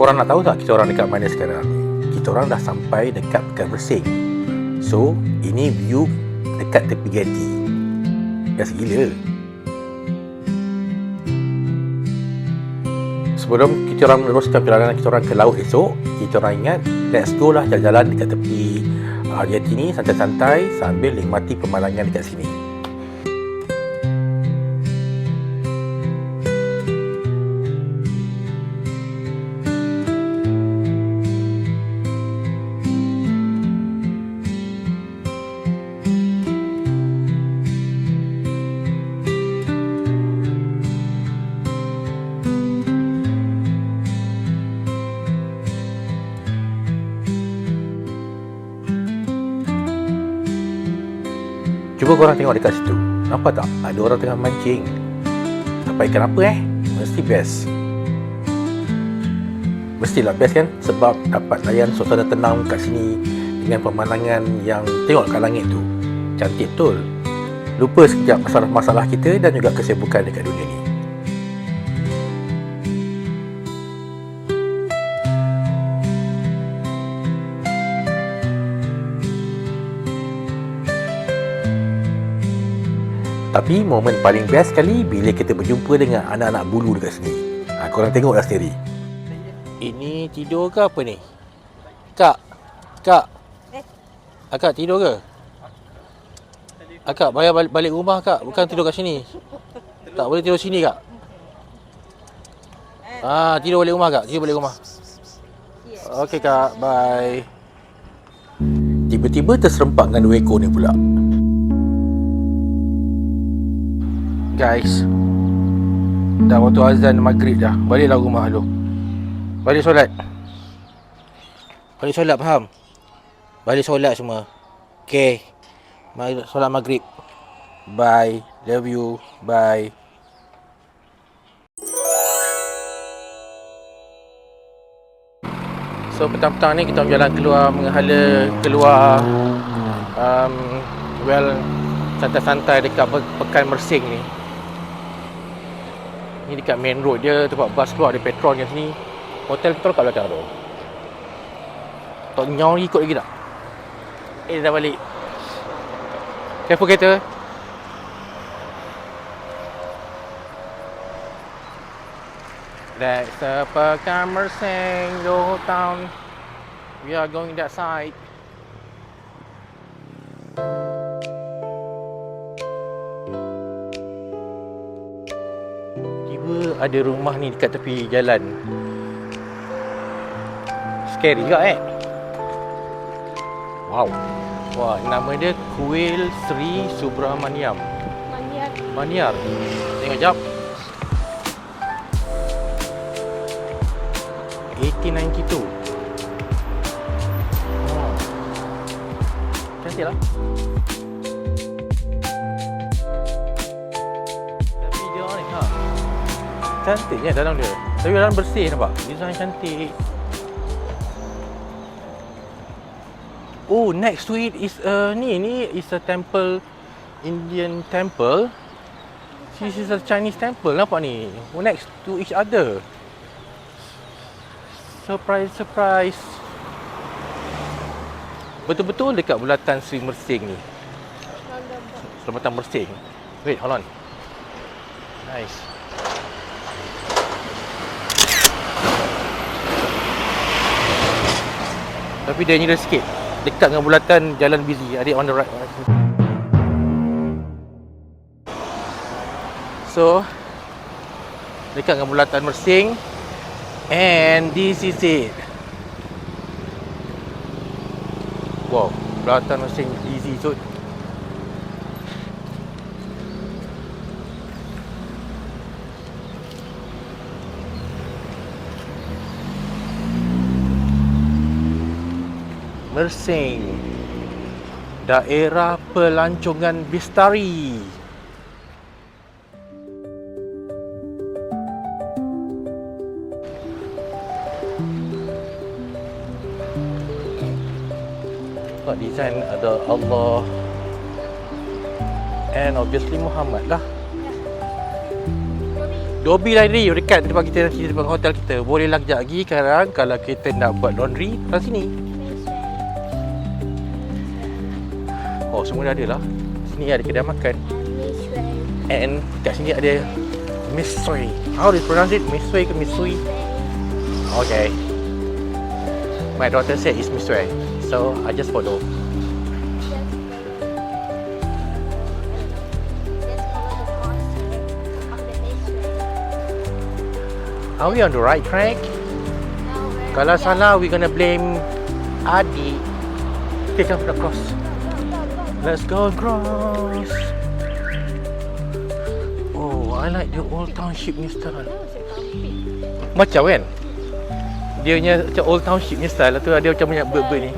korang nak tahu tak kita orang dekat mana sekarang? Kita orang dah sampai dekat Pekan Mersing. So, ini view dekat tepi Getty. Gas gila. Sebelum kita orang meneruskan perjalanan kita orang ke laut esok, kita orang ingat, let's go lah jalan-jalan dekat tepi Getty ni santai-santai sambil nikmati pemandangan dekat sini. Cuba korang tengok dekat situ. Nampak tak? Ada orang tengah mancing. Dapat ikan apa Mesti best. Mestilah best kan? Sebab dapat layan suasana tenang kat sini dengan pemandangan yang tengok kat langit tu. Cantik betul. Lupa sekejap masalah-masalah kita dan juga kesibukan dekat dunia ni. Tapi momen paling best sekali bila kita berjumpa dengan anak-anak bulu dekat sini. Korang tengoklah sendiri. Ini tidur ke apa ni? Kak. Akak tidur ke? Akak bayar balik rumah kak, bukan tidur kat sini. Tak boleh tidur sini kak. Tidur balik rumah kak, tidur balik rumah. Okey kak, bye. Tiba-tiba terserempak dengan 2 ekor ni pula. Guys, dah waktu azan maghrib dah. Baliklah rumah dulu. Balik solat. Balik solat, faham? Balik solat semua. Okay, solat maghrib. Bye. Love you. Bye. So petang-petang ni kita berjalan keluar, menghala keluar santai-santai dekat Pekan Mersing ni. Ni dekat main road dia, tempat bas keluar dari Petron kat sini. Hotel Petron kat belakang tu. Tok Nyau ikut lagi tak? Dia dah balik. Careful kereta. That's the Pekan Mersing, the whole town. We are going that side. Ada rumah ni dekat tepi jalan. Scary juga Wow. Wah, nama dia Kuil Sri Subramaniam Manyar. Tengok jap. 1892. Cantik lah. Tapi dia ni cantiknya dalam dia. Tapi dalam bersih nampak. Design cantik. Oh, next to it is ni is a temple, Indian temple. This is a Chinese temple. Nampak ni. Next to each other. Surprise. Betul-betul dekat bulatan Sri Mersing ni. Selamatan Mersing. Wait, hold on. Nice. Tapi dia nyira sikit. Dekat dengan bulatan jalan busy. Adik on the right. So, dekat dengan bulatan Mersing. And this is it. Wow, bulatan Mersing easy tu. Mersing, daerah pelancongan Bestari. Kat design ada Allah and obviously Muhammad lah. Dobby Laundry dekat tempat kita nanti, tempat hotel kita. Bolehlah kejap lagi sekarang kalau kita nak buat laundry kat sini. Oh, semua dah ada lah. Sini ada kedai makan. And kat sini ada Misui. How do you pronounce it? Misui ke Misui? Okay. My daughter said it's Misui. So, I just follow. Are we on the right track? Kalau salah, we gonna blame Adi. Okay, come across. Let's go across. Oh, I like the old township ni style. Macam kan? Dia punya macam old township ni style. Lepas tu ada macam banyak bird-bird ni.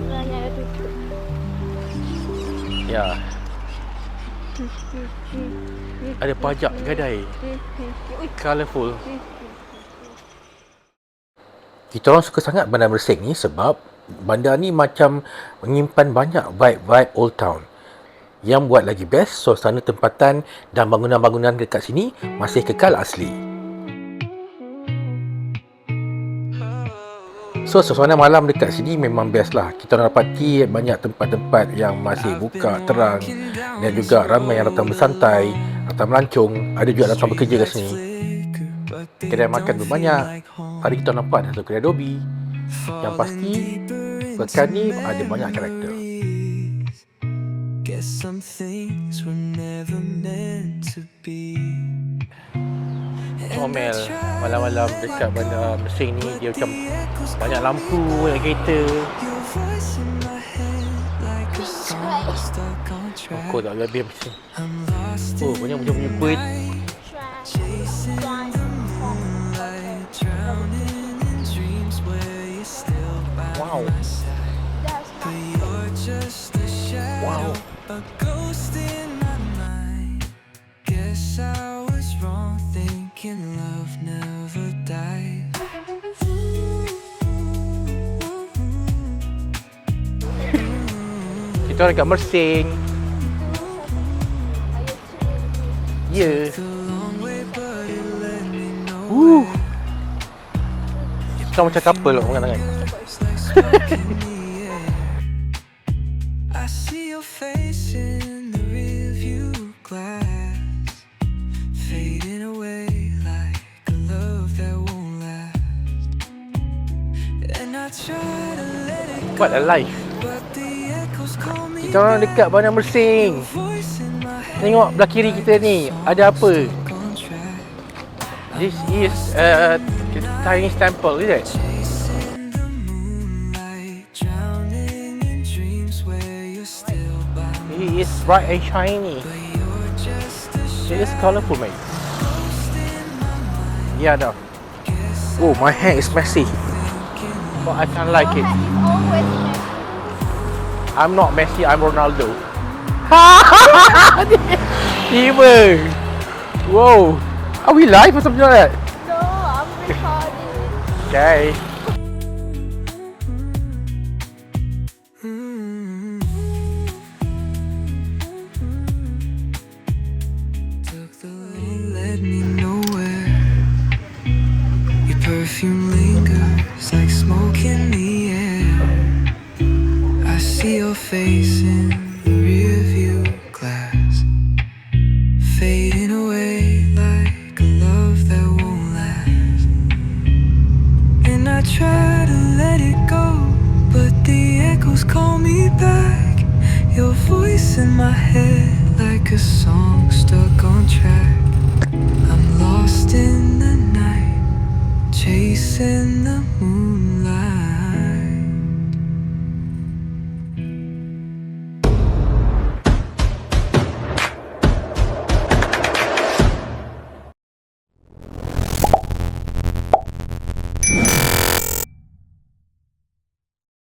Ya. Ada pajak gadai. Colourful. Kita orang suka sangat bandar Mersing ni sebab bandar ni macam menyimpan banyak vibe-vibe old town. Yang buat lagi best, suasana tempatan dan bangunan-bangunan dekat sini masih kekal asli. So, suasana malam dekat sini memang best lah. Kita orang dapati banyak tempat-tempat yang masih buka terang dan juga ramai yang datang bersantai, datang melancong, ada juga datang bekerja kat sini. Kedai makan pun banyak. Tadi kita nampak satu kedai Dobby. Yang pasti pekan ni ada banyak karakter. Omel malam-malam dekat bandar Mersing ni dia macam banyak lampu, banyak kereta. Aku tak habis mesin. Oh, banyak bunyi bird. Wow. Wow. Kita orang dekat Mersing. Ya. Kita macam couple orang tangan. What a life. Kita orang dekat bandar Mersing. Tengok belah kiri kita ni, ada apa? This is Chinese temple, is it? It is bright and shiny. It is colourful, mate. Yeah, dah. Oh, my hair is messy. But I can't like it. I'm not Messi, I'm Ronaldo. Tiba. Wow. Are we live or something like that? No, I'm recording. Okay. Let me know where your perfume lingers like smoke in the air. I see your face in the rearview glass, fading away like a love that won't last. And I try to let it go, but the echoes call me back. Your voice in my head like a song stuck on track. I'm lost in the night, chasing the moon.